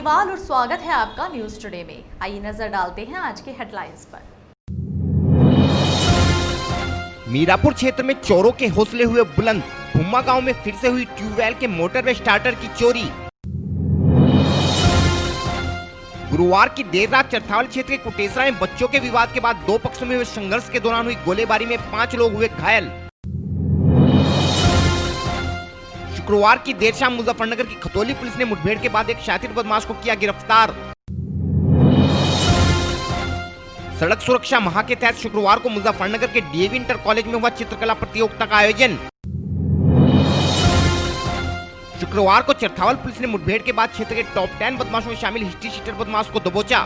अग्रवाल और स्वागत है आपका न्यूज टुडे में। आइए नजर डालते हैं आज के हेडलाइंस पर। मीरापुर क्षेत्र में चोरों के हौसले हुए बुलंद। भुम्मा गांव में फिर से हुई ट्यूबवेल के मोटर व स्टार्टर की चोरी। गुरुवार की देर रात चरथावल क्षेत्र के कुटेसरा में बच्चों के विवाद के बाद दो पक्षों में हुए संघर्ष के दौरान हुई गोलीबारी में 5 लोग हुए घायल। शुक्रवार की देर शाम मुजफ्फरनगर की खतौली पुलिस ने मुठभेड़ के बाद एक शातिर बदमाश को किया गिरफ्तार। सड़क सुरक्षा माह के तहत शुक्रवार को मुजफ्फरनगर के डीएवी इंटर कॉलेज में हुआ चित्रकला प्रतियोगिता का आयोजन। शुक्रवार को चरथावल पुलिस ने मुठभेड़ के बाद क्षेत्र के टॉप 10 बदमाशों में शामिल हिस्ट्री शीटर बदमाश को दबोचा।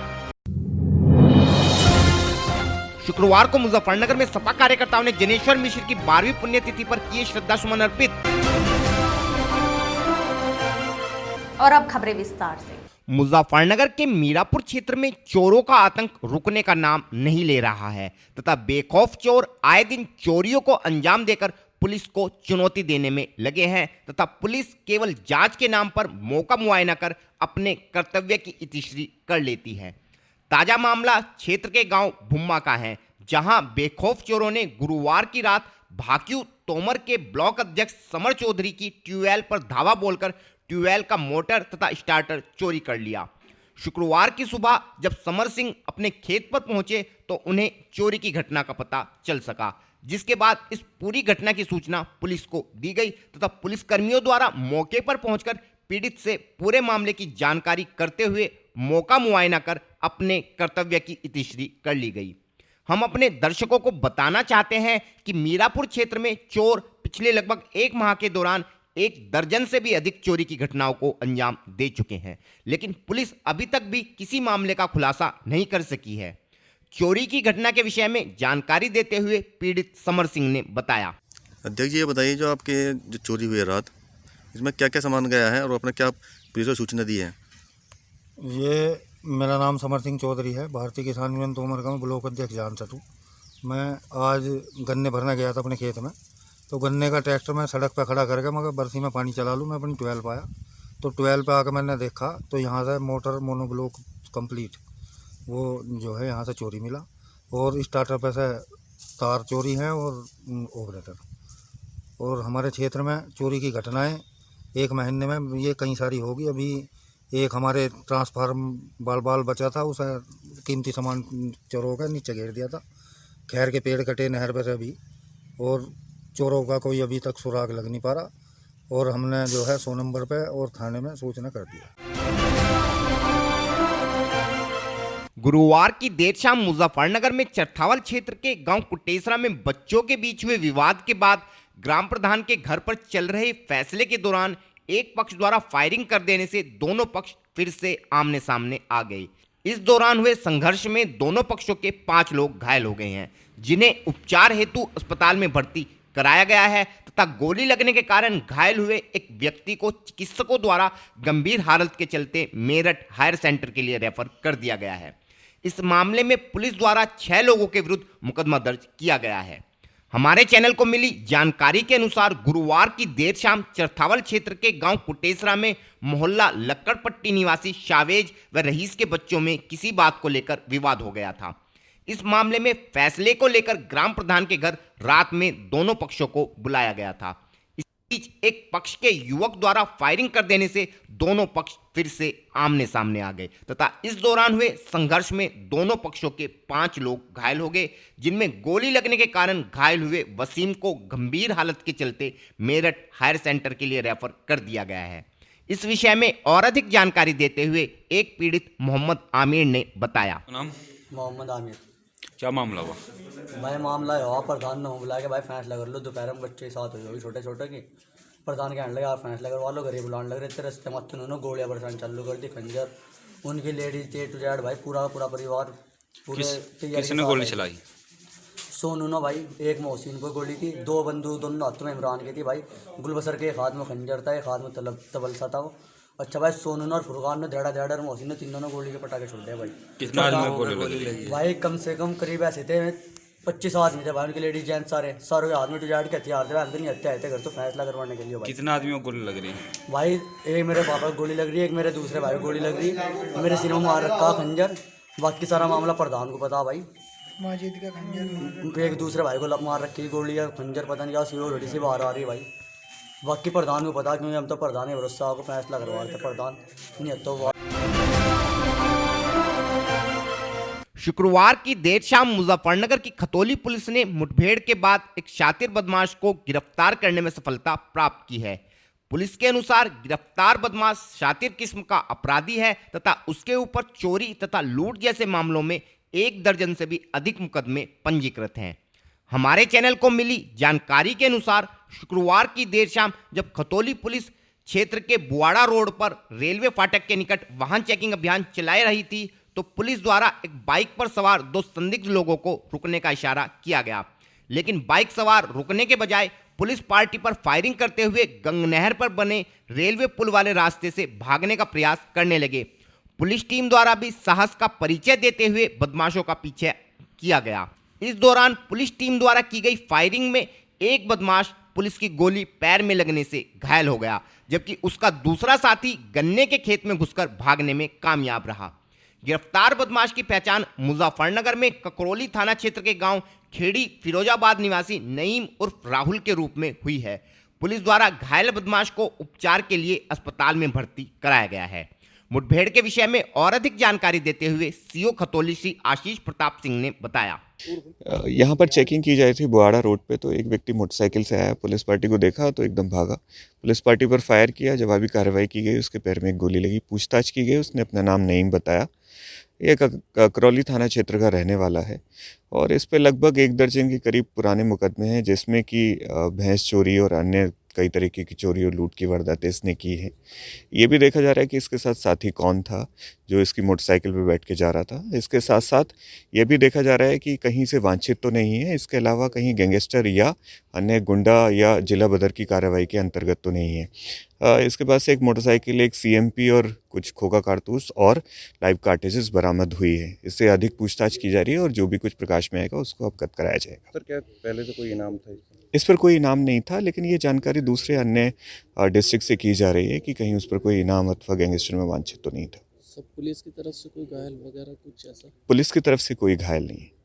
शुक्रवार को मुजफ्फरनगर में सपा कार्यकर्ताओं ने जनेश्वर मिश्र की 12वीं पुण्यतिथि पर किए श्रद्धा सुमन अर्पित। और अब खबरें विस्तार से। मुजफ्फरनगर के मीरापुर क्षेत्र में चोरों का आतंक रुकने का नाम नहीं ले रहा है तथा बेखौफ चोर आए दिन चोरियों को अंजाम देकर पुलिस को चुनौती देने में लगे हैं तथा पुलिस केवल जांच के नाम पर मौका मुआयना कर अपने कर्तव्य की इतिश्री कर लेती है। ताजा मामला क्षेत्र के गांव भुम्मा का है, जहां बेखौफ चोरों ने गुरुवार की रात भाक्यू तोमर के ब्लॉक अध्यक्ष समर चौधरी की ट्यूबवेल पर धावा बोलकर ट्यूबवेल का मोटर तथा स्टार्टर चोरी कर लिया। शुक्रवार की सुबह जब समर सिंह अपने खेत पर पहुंचे तो उन्हें चोरी की घटना का पता चल सका, जिसके बाद इस पूरी घटना की सूचना पुलिस को दी गई तथा पुलिस कर्मियों द्वारा मौके पर पहुंचकर पीड़ित से पूरे मामले की जानकारी करते हुए मौका मुआयना कर अपने कर्तव्य की इतिश्री कर ली गई। हम अपने दर्शकों को बताना चाहते हैं कि मीरापुर क्षेत्र में चोर पिछले लगभग 1 माह के दौरान 1 दर्जन से भी अधिक चोरी की घटनाओं को अंजाम दे चुके हैं, लेकिन पुलिस अभी तक भी किसी मामले का खुलासा नहीं कर सकी है। चोरी की घटना के विषय में जानकारी देते हुए पीड़ित समर सिंह ने बताया। अध्यक्ष जी, ये बताइए जो आपके जो चोरी हुई है रात, इसमें क्या क्या सामान गया है और आपने क्या पुलिस को सूचना दी है? ये मेरा नाम समर सिंह चौधरी है, भारतीय किसान यूनियन तोमर का मैं ब्लॉक अध्यक्ष जान सकूँ। मैं आज गन्ने भरने गया था अपने खेत में, तो गन्ने का ट्रैक्टर मैं सड़क पर खड़ा करके मगर बरसी में पानी चला लूँ, मैं अपनी ट्वेल्व पाया तो ट्वेल्व पे आकर मैंने देखा तो यहाँ से मोटर मोनोब्लॉक कंप्लीट वो जो है यहाँ से चोरी मिला और स्टार्टर पे से तार चोरी हैं और ऑपरेटर। और हमारे क्षेत्र में चोरी की घटनाएं 1 महीने में ये कई सारी होगी। अभी एक हमारे ट्रांसफार्म बाल बचा था, उसे कीमती सामान चोरों का नीचे घेर दिया था। खैर के पेड़ कटे नहर पर से अभी, और चोरों का कोई अभी तक सुराग लग नहीं पा रहा और हमने जो है 100 नंबर पे और थाने में सूचना कर दिया। गुरुवार की देर शाम मुजफ्फरनगर में चरथावल क्षेत्र के गांव कुटेसरा में बच्चों के बीच हुए विवाद के बाद ग्राम प्रधान के घर पर चल रहे फैसले के दौरान एक पक्ष द्वारा फायरिंग कर देने से दोनों पक्ष फिर से आमने सामने आ गए। इस दौरान हुए संघर्ष में दोनों पक्षों के 5 लोग घायल हो गए हैं, जिन्हें उपचार हेतु अस्पताल में भर्ती कराया गया है तथा गोली लगने के कारण घायल हुए एक व्यक्ति को चिकित्सकों द्वारा गंभीर हालत के चलते मेरठ हायर सेंटर के लिए रेफर कर दिया गया है। इस मामले में पुलिस द्वारा 6 लोगों के विरुद्ध मुकदमा दर्ज किया गया है। हमारे चैनल को मिली जानकारी के अनुसार गुरुवार की देर शाम चरथावल क्षेत्र के गांव कुटेसरा में मोहल्ला लक्कड़पट्टी निवासी शावेज व रहीस के बच्चों में किसी बात को लेकर विवाद हो गया था। इस मामले में फैसले को लेकर ग्राम प्रधान के घर रात में दोनों पक्षों को बुलाया गया था। इस बीच एक पक्ष के युवक द्वारा फायरिंग कर देने से दोनों पक्ष फिर से आमने सामने आ गए तथा इस दौरान हुए संघर्ष में दोनों पक्षों के 5 लोग घायल हो गए, जिनमें गोली लगने के कारण घायल हुए वसीम को गंभीर हालत के चलते मेरठ हायर सेंटर के लिए रेफर कर दिया गया है। इस विषय में और अधिक जानकारी देते हुए एक पीड़ित मोहम्मद आमिर ने बताया। नाम मोहम्मद आमिर। क्या मामला हुआ? भाई मामला है प्रधान ने बुला के भाई फैसला कर लो, दोपहर में बच्चे के साथ हो जाओगे छोटे छोटे की। प्रधान कहने लगे आप फैसला करवा लो, गरीब बुलाने लग रहे थे रस्ते मत, उन्होंने गोलियां बरसाने चालू कर दी, खंजर उनकी लेडीज ए टू जेड भाई पूरा परिवार पूरे। किसने गोली चलाई? सोनू ने भाई, एक मोहसिन को गोली थी, 2 बंदूक दोनों हाथों में इमरान की थी भाई। गुलबसर के एक हाथ में खंजर था, एक हाथ में तबलसा था वो। अच्छा भाई सोनू ने और फुरकान ने धड़ा और मोहसिन ने तीनों ने गोली के पटाखे छोड़ दिया भाई। कितना आदमी को गोली लगी? भाई कम से कम करीब ऐसे थे 25 आदमी थे भाई, उनके लेडीज जेंट्स सारे के हाथ में टुजाड़ के हथियार थे, अंदर नहीं हत्या आए थे घर तो फैसला करवाने के लिए भाई। कितने आदमियों को गोली लग रही है? भाई एक मेरे पापा को गोली लग रही है, एक मेरे दूसरे भाई को गोली लग रही है, मेरे सिर में मार रखा खंजर। बाकी सारा मामला प्रधान को पता भाई, माजिद का खंजर एक दूसरे भाई को मार रखी गोली या खंजर पता नहीं क्या सीओ रोटी से बाहर आ रही है भाई। बाकी प्रधान को पता, क्योंकि हम तो प्रधान है भरोसा को फैसला करवा रहे थे, प्रधान नहीं तो। शुक्रवार की देर शाम मुजफ्फरनगर की खतौली पुलिस ने मुठभेड़ के बाद एक शातिर बदमाश को गिरफ्तार करने में सफलता प्राप्त की है। पुलिस के अनुसार गिरफ्तार बदमाश शातिर किस्म का अपराधी है तथा उसके ऊपर चोरी तथा लूट जैसे मामलों में 1 दर्जन से भी अधिक मुकदमे पंजीकृत हैं। हमारे चैनल को मिली जानकारी के अनुसार शुक्रवार की देर शाम जब खतौली पुलिस क्षेत्र के बुआड़ा रोड पर रेलवे फाटक के निकट वाहन चेकिंग अभियान चला रही थी तो पुलिस द्वारा एक बाइक पर सवार 2 संदिग्ध लोगों को रुकने का इशारा किया गया, लेकिन बाइक सवार रुकने के बजाय पुलिस पार्टी पर फायरिंग करते हुए गंगनहर पर बने रेलवे पुल वाले रास्ते से भागने का प्रयास करने लगे। पुलिस टीम द्वारा भी साहस का परिचय देते हुए बदमाशों का पीछे किया गया। इस दौरान पुलिस टीम द्वारा की गई फायरिंग में एक बदमाश पुलिस की गोली पैर में लगने से घायल हो गया, जबकि उसका दूसरा साथी गन्ने के खेत में घुसकर भागने में कामयाब रहा। गिरफ्तार बदमाश की पहचान मुजफ्फरनगर में ककरौली थाना क्षेत्र के गांव खेड़ी फिरोजाबाद निवासी नईम उर्फ राहुल के रूप में हुई है। पुलिस द्वारा घायल बदमाश को उपचार के लिए अस्पताल में भर्ती कराया गया है। मुठभेड़ के विषय में और अधिक जानकारी देते हुए सीओ खतौली श्री आशीष प्रताप सिंह ने बताया। यहाँ पर चेकिंग की जाए थी बुआड़ा रोड पे, तो एक व्यक्ति मोटरसाइकिल से आया, पुलिस पार्टी को देखा तो एकदम भागा, पुलिस पार्टी पर फायर किया, जवाबी कार्रवाई की गई, उसके पैर में एक गोली लगी, पूछताछ की गई, उसने अपना नाम नईम बताया। ये ककरौली थाना क्षेत्र का रहने वाला है और इस पे लगभग 1 दर्जन के करीब पुराने मुकदमे हैं, जिसमें कि भैंस चोरी और अन्य कई तरीके की चोरी और लूट की वारदातें इसने की हैं। ये भी देखा जा रहा है कि इसके साथ साथी कौन था जो इसकी मोटरसाइकिल पर बैठ के जा रहा था। इसके साथ साथ ये भी देखा जा रहा है कि कहीं से वांछित तो नहीं है, इसके अलावा कहीं गैंगस्टर या अन्य गुंडा या जिला बदर की कार्रवाई के अंतर्गत तो नहीं है। इसके पास एक मोटरसाइकिल, एक CMP और कुछ खोखा कारतूस और लाइव कार्टेजेस बरामद हुई है। इससे अधिक पूछताछ की जा रही है और जो भी कुछ प्रकाश में आएगा उसको अवगत कराया जाएगा। सर, क्या पहले से कोई इनाम था? इस पर कोई इनाम नहीं था, लेकिन ये जानकारी दूसरे अन्य डिस्ट्रिक्ट से की जा रही है कि कहीं उस पर कोई इनाम अथवा गैंगस्टर में वांछित तो नहीं था। सब पुलिस की तरफ से कोई घायल वगैरह कुछ ऐसा? पुलिस की तरफ से कोई घायल नहीं है।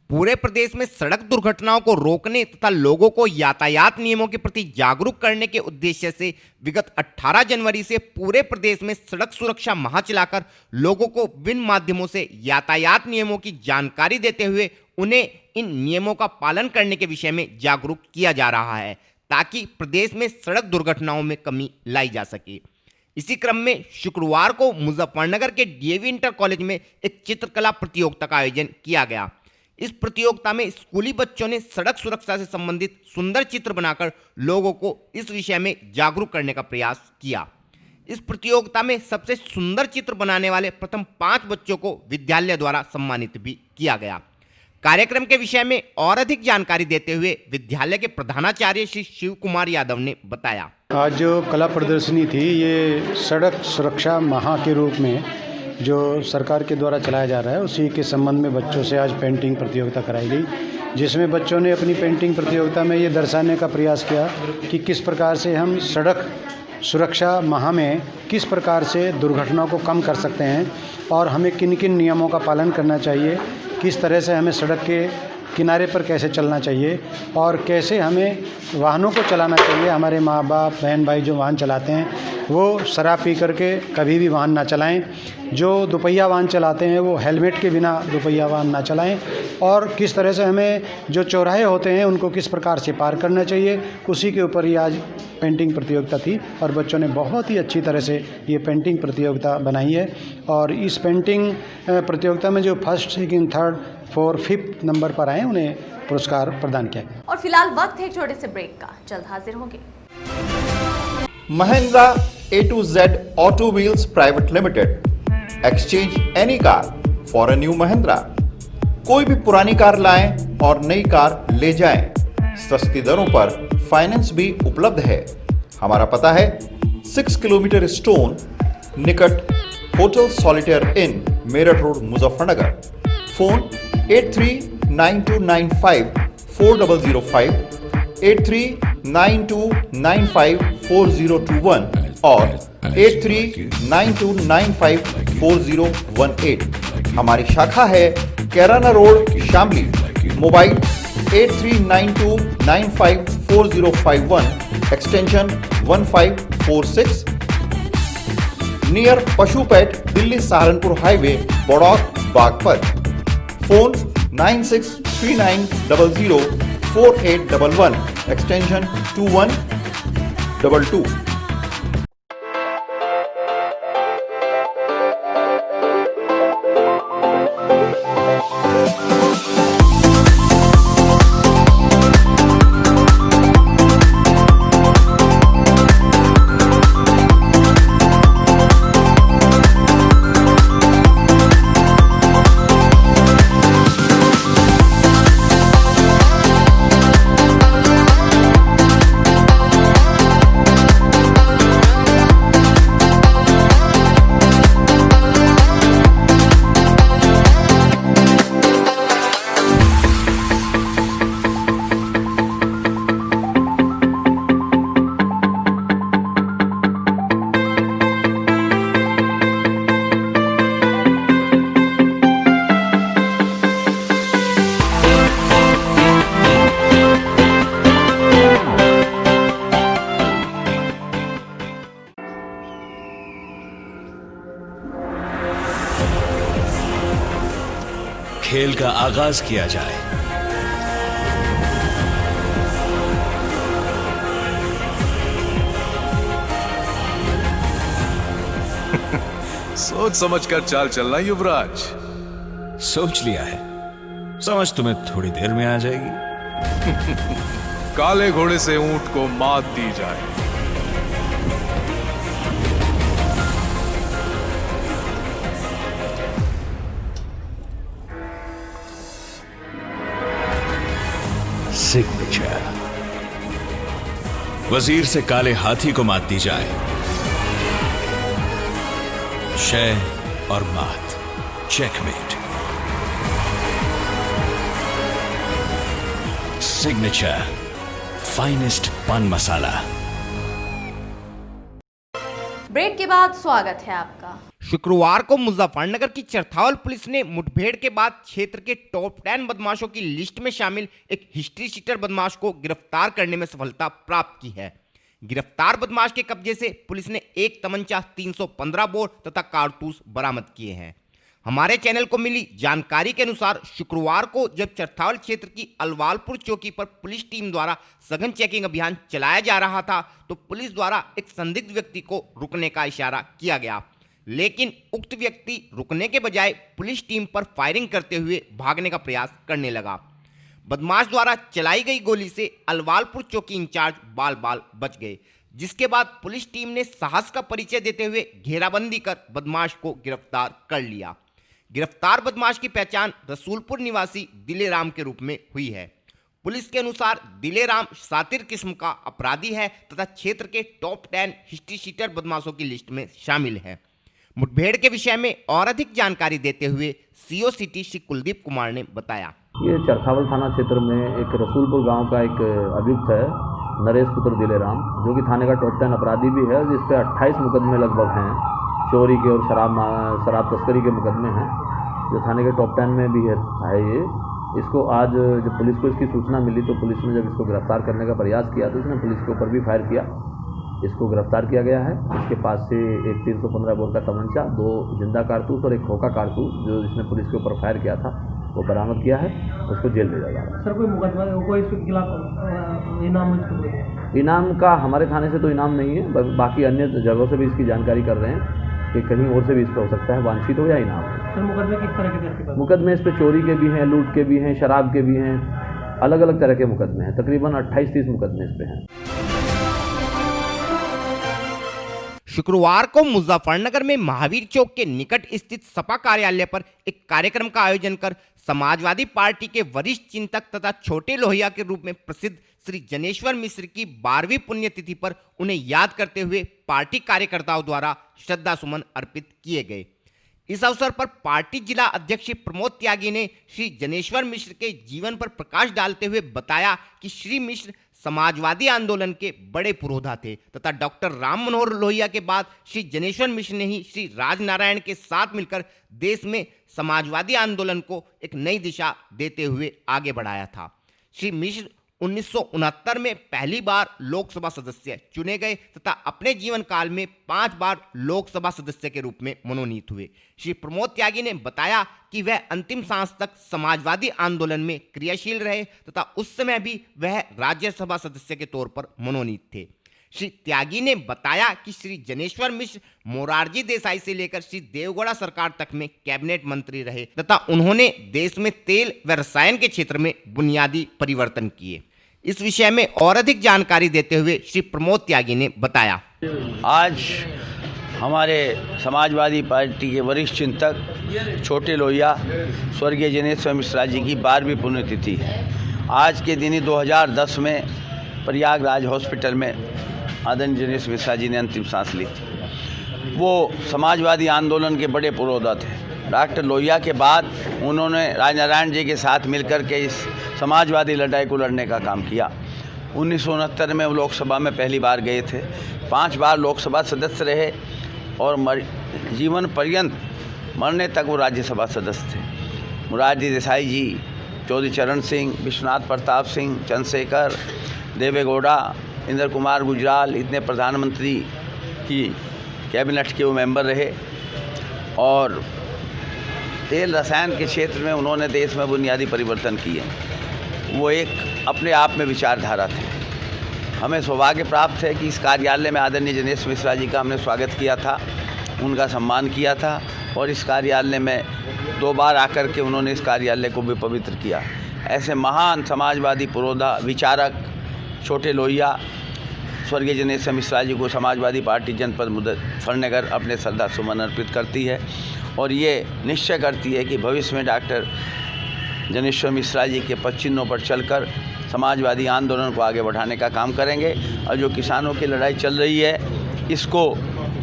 पूरे प्रदेश में सड़क दुर्घटनाओं को रोकने तथा लोगों को यातायात नियमों के प्रति जागरूक करने के उद्देश्य से विगत 18 जनवरी से पूरे प्रदेश में सड़क सुरक्षा माह चलाकर लोगों को विभिन्न माध्यमों से यातायात नियमों की जानकारी देते हुए उन्हें इन नियमों का पालन करने के विषय में जागरूक किया जा रहा है, ताकि प्रदेश में सड़क दुर्घटनाओं में कमी लाई जा सके। इसी क्रम में शुक्रवार को मुजफ्फरनगर के DAV इंटर कॉलेज में एक चित्रकला प्रतियोगिता का आयोजन किया गया। इस प्रतियोगिता में स्कूली बच्चों ने सड़क सुरक्षा से संबंधित सुंदर चित्र बनाकर लोगों को इस विषय में जागरूक करने का प्रयास किया। इस प्रतियोगिता में सबसे सुंदर चित्र बनाने वाले प्रथम 5 बच्चों को विद्यालय द्वारा सम्मानित भी किया गया। कार्यक्रम के विषय में और अधिक जानकारी देते हुए विद्यालय के प्रधानाचार्य श्री शिव कुमार यादव ने बताया। आज जो कला प्रदर्शनी थी, ये सड़क सुरक्षा माह के रूप में जो सरकार के द्वारा चलाया जा रहा है, उसी के संबंध में बच्चों से आज पेंटिंग प्रतियोगिता कराई गई, जिसमें बच्चों ने अपनी पेंटिंग प्रतियोगिता में ये दर्शाने का प्रयास किया कि किस प्रकार से हम सड़क सुरक्षा माह में किस प्रकार से दुर्घटनाओं को कम कर सकते हैं और हमें किन किन नियमों का पालन करना चाहिए, किस तरह से हमें सड़क के किनारे पर कैसे चलना चाहिए और कैसे हमें वाहनों को चलाना चाहिए। हमारे माँ बाप बहन भाई जो वाहन चलाते हैं वो शराब पी करके कभी भी वाहन ना चलाएं। जो दोपहिया वाहन चलाते हैं वो हेलमेट के बिना दोपहिया वाहन ना चलाएं। और किस तरह से हमें जो चौराहे होते हैं उनको किस प्रकार से पार करना चाहिए, उसी के ऊपर ही आज पेंटिंग प्रतियोगिता थी और बच्चों ने बहुत ही अच्छी तरह से ये पेंटिंग प्रतियोगिता बनाई है। और इस पेंटिंग प्रतियोगिता में जो first, second, third, fourth, 5th number पर आए उन्हें पुरस्कार प्रदान किया। और फिलहाल वक्त है एक छोटे से ब्रेक का, जल्द हाजिर होंगे। Mahindra A to Z Auto Wheels Private Limited, exchange any car for a new Mahindra. कोई भी पुरानी कार लाएं और नई कार ले जाएं। सस्ती दरों पर फाइनेंस भी उपलब्ध है। हमारा पता है 6 किलोमीटर स्टोन निकट hotel Solitaire Inn Meerut road Muzaffarnagar. Phone 8392954005, 8392954021 और 8392954018। हमारी शाखा है Kairana road, Shamli. Mobile 8392954051, extension 1546, near पशुपेट, Delhi Saharanpur highway, Baraut Baghpat. Phone 9639004811, extension 2122। खेल का आगाज किया जाए। सोच समझकर चाल चलना युवराज। सोच लिया है, समझ तुम्हें थोड़ी देर में आ जाएगी। काले घोड़े से ऊंट को मात दी जाए। सिग्नेचर। वजीर से काले हाथी को मात दी जाए। शय और मात, चेकमेट। सिग्नेचर फाइनेस्ट पान मसाला। ब्रेक के बाद स्वागत है आपका। शुक्रवार को मुजफ्फरनगर की चरथावल पुलिस ने मुठभेड़ के बाद क्षेत्र के टॉप 10 बदमाशों की लिस्ट में शामिल एक हिस्ट्री शीटर बदमाश को गिरफ्तार करने में सफलता प्राप्त की है। गिरफ्तार बदमाश के कब्जे से पुलिस ने एक तमंचा, 315 बोर तथा कारतूस बरामद किए हैं। हमारे चैनल को मिली जानकारी के अनुसार शुक्रवार को जब चरथावल क्षेत्र की अलवालपुर चौकी पर पुलिस टीम द्वारा सघन चेकिंग अभियान चलाया जा रहा था तो पुलिस द्वारा एक संदिग्ध व्यक्ति को रुकने का इशारा किया गया, लेकिन उक्त व्यक्ति रुकने के बजाय पुलिस टीम पर फायरिंग करते हुए भागने का प्रयास करने लगा। बदमाश द्वारा चलाई गई गोली से अलवालपुर चौकी इंचार्ज बाल बाल बच गए, जिसके बाद पुलिस टीम ने साहस का परिचय देते हुए घेराबंदी कर बदमाश को गिरफ्तार कर लिया। गिरफ्तार बदमाश की पहचान रसूलपुर निवासी दिलेराम के रूप में हुई है। पुलिस के अनुसार दिलेराम सातिर किस्म का अपराधी है तथा क्षेत्र के टॉप 10 हिस्ट्री शीटर बदमाशों की लिस्ट में शामिल है। मुठभेड़ के विषय में और अधिक जानकारी देते हुए सीओ सिटी श्री कुलदीप कुमार ने बताया। ये चरथावल थाना क्षेत्र में एक रसूलपुर गांव का एक अभियुक्त है, नरेश पुत्र दिलेराम, जो कि थाने का टॉप 10 अपराधी भी है, जिस पे 28 मुकदमे लगभग हैं। चोरी के और शराब तस्करी के मुकदमे हैं, जो थाने के टॉप 10 में भी है ये। इसको आज जब पुलिस को इसकी सूचना मिली तो पुलिस ने जब इसको गिरफ्तार करने का प्रयास किया तो इसने पुलिस के ऊपर भी फायर किया। इसको गिरफ्तार किया गया है। इसके पास से एक 315 बोर का तमंचा, 2 जिंदा कारतूस और एक खोखा कारतूस जो इसने पुलिस के ऊपर फायर किया था वो बरामद किया है। उसको जेल भेजा जा रहा है। सर कोई मुकदमा कोई इसके खिलाफ इनाम का हमारे थाने से तो इनाम नहीं है, बाकी अन्य जगहों से भी इसकी जानकारी कर रहे हैं कि कहीं और से भी इस पर हो सकता है वांछित हो या इनाम। सर मुकदमे किस तरह के? मुकदमे इस पर चोरी के भी हैं, लूट के भी हैं, शराब के भी हैं, अलग अलग तरह के मुकदमे हैं। तकरीबन 28-30 मुकदमे इस पे हैं। शुक्रवार को मुजफ्फरनगर में महावीर चौक के निकट स्थित सपा कार्यालय पर एक कार्यक्रम का आयोजन कर समाजवादी पार्टी के वरिष्ठ चिंतक तथा छोटे लोहिया के रूप में प्रसिद्ध श्री जनेश्वर मिश्र की 12वीं पुण्यतिथि पर उन्हें याद करते हुए पार्टी कार्यकर्ताओं द्वारा श्रद्धा सुमन अर्पित किए गए। इस अवसर पर पार्टी जिला अध्यक्ष श्री प्रमोद त्यागी ने श्री जनेश्वर मिश्र के जीवन पर प्रकाश डालते हुए बताया कि श्री मिश्र समाजवादी आंदोलन के बड़े पुरोधा थे तथा डॉक्टर राम मनोहर लोहिया के बाद श्री जनेश्वर मिश्र ने ही श्री राजनारायण के साथ मिलकर देश में समाजवादी आंदोलन को एक नई दिशा देते हुए आगे बढ़ाया था। श्री मिश्र 1969 में पहली बार लोकसभा सदस्य चुने गए तथा अपने जीवन काल में 5 बार लोकसभा सदस्य के रूप में मनोनीत हुए। श्री प्रमोद त्यागी ने बताया कि वह अंतिम सांस तक समाजवादी आंदोलन में क्रियाशील रहे तथा उस समय भी वह राज्यसभा सदस्य के तौर पर मनोनीत थे। श्री त्यागी ने बताया कि श्री जनेश्वर मिश्र मोरारजी देसाई से लेकर श्री देवगौड़ा सरकार तक में कैबिनेट मंत्री रहे तथा उन्होंने देश में तेल व रसायन के क्षेत्र में बुनियादी परिवर्तन किए। इस विषय में और अधिक जानकारी देते हुए श्री प्रमोद त्यागी ने बताया, आज हमारे समाजवादी पार्टी के वरिष्ठ चिंतक छोटे लोहिया स्वर्गीय जनेश्वर मिश्रा जी की 12वीं पुण्यतिथि है। आज के दिन ही 2010 में प्रयागराज हॉस्पिटल में आदरणीय जनेश्वर मिश्रा जी ने अंतिम सांस ली थी। वो समाजवादी आंदोलन के बड़े पुरोधा थे। डॉक्टर लोहिया के बाद उन्होंने राजनारायण जी के साथ मिलकर के इस समाजवादी लड़ाई को लड़ने का काम किया। 1969 में वो लोकसभा में पहली बार गए थे, 5 बार लोकसभा सदस्य रहे और जीवन पर्यंत मरने तक वो राज्यसभा सदस्य थे। मोरारजी देसाई जी, चौधरी चरण सिंह, विश्वनाथ प्रताप सिंह, चंद्रशेखर, देवेगौड़ा, इंद्र कुमार गुजराल, इतने प्रधानमंत्री की कैबिनेट के वो मेंबर रहे और तेल रसायन के क्षेत्र में उन्होंने देश में बुनियादी परिवर्तन किए। वो एक अपने आप में विचारधारा थे। हमें सौभाग्य प्राप्त है कि इस कार्यालय में आदरणीय जनेश्वर मिश्रा जी का हमने स्वागत किया था, उनका सम्मान किया था और इस कार्यालय में 2 बार आकर के उन्होंने इस कार्यालय को भी पवित्र किया। ऐसे महान समाजवादी पुरोधा विचारक छोटे लोहिया स्वर्गीय जनेश्वर मिश्रा जी को समाजवादी पार्टी जनपद मुजफ्फरनगर अपने श्रद्धा सुमन अर्पित करती है और ये निश्चय करती है कि भविष्य में डॉक्टर जनेश्वर मिश्रा जी के पद चिन्हों पर चलकर समाजवादी आंदोलन को आगे बढ़ाने का काम करेंगे और जो किसानों की लड़ाई चल रही है इसको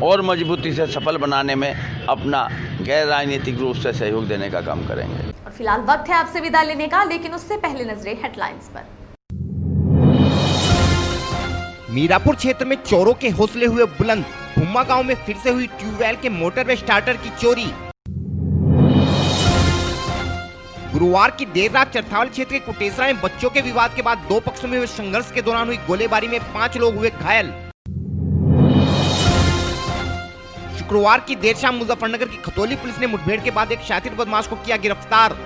और मजबूती से सफल बनाने में अपना गैर राजनीतिक रूप से सहयोग देने का काम करेंगे। और फिलहाल वक्त है आपसे विदा लेने का, लेकिन उससे पहले नजरें हेडलाइंस पर। मीरापुर क्षेत्र में चोरों के हौसले हुए बुलंद, भुम्मा गांव में फिर से हुई ट्यूबवेल के मोटर व स्टार्टर की चोरी। गुरुवार की देर रात चरथावल क्षेत्र के कुटेसरा में बच्चों के विवाद के बाद 2 पक्षों में हुए संघर्ष के दौरान हुई गोलीबारी में 5 लोग हुए घायल। शुक्रवार की देर शाम मुजफ्फरनगर की खतौली पुलिस ने मुठभेड़ के बाद एक शातिर बदमाश को किया गिरफ्तार।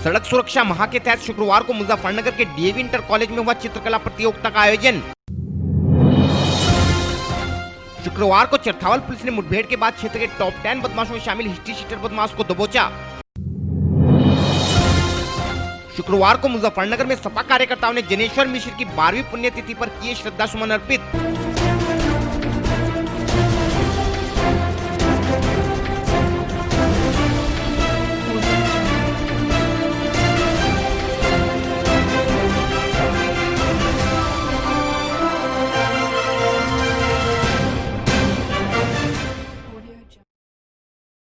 सड़क सुरक्षा माह के तहत शुक्रवार को मुजफ्फरनगर के डीएवी इंटर कॉलेज में हुआ चित्रकला प्रतियोगिता का आयोजन। शुक्रवार को चरथावल पुलिस ने मुठभेड़ के बाद क्षेत्र के टॉप 10 बदमाशों में शामिल हिस्ट्री शीटर बदमाश को दबोचा। शुक्रवार को मुजफ्फरनगर में सपा कार्यकर्ताओं ने जनेश्वर मिश्र की 12वीं पुण्यतिथि पर किए श्रद्धा सुमन अर्पित।